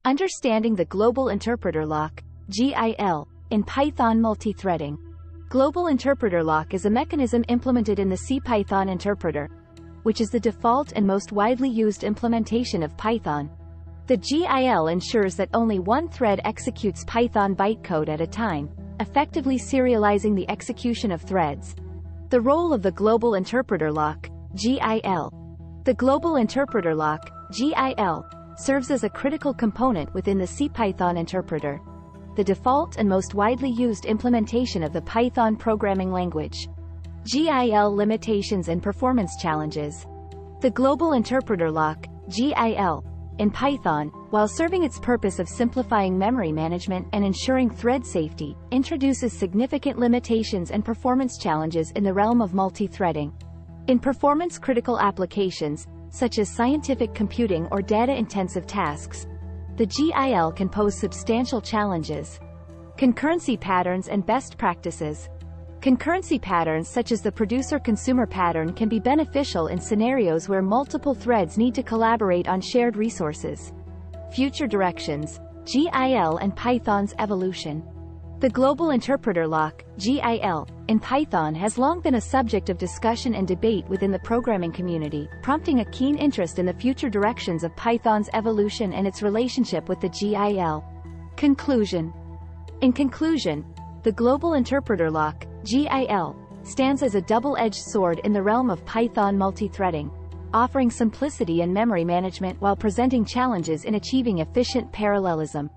Understanding the Global Interpreter Lock, GIL, in Python multithreading. Global Interpreter Lock is a mechanism implemented in the CPython interpreter, which is the default and most widely used implementation of Python. The GIL ensures that only one thread executes Python bytecode at a time, effectively serializing the execution of threads. The role of the Global Interpreter Lock, GIL. The Global Interpreter Lock, GIL, serves as a critical component within the CPython interpreter, the default and most widely used implementation of the Python programming language. GIL limitations and performance challenges. The Global Interpreter Lock, GIL, in Python, while serving its purpose of simplifying memory management and ensuring thread safety, introduces significant limitations and performance challenges in the realm of multithreading. In performance-critical applications, such as scientific computing or data-intensive tasks, the GIL can pose substantial challenges. Concurrency patterns and best practices. Concurrency patterns such as the producer-consumer pattern can be beneficial in scenarios where multiple threads need to collaborate on shared resources. Future directions, GIL and Python's evolution. The Global Interpreter Lock, GIL, in Python has long been a subject of discussion and debate within the programming community, prompting a keen interest in the future directions of Python's evolution and its relationship with the GIL. Conclusion. In conclusion, the Global Interpreter Lock, GIL, stands as a double-edged sword in the realm of Python multithreading, offering simplicity and memory management while presenting challenges in achieving efficient parallelism.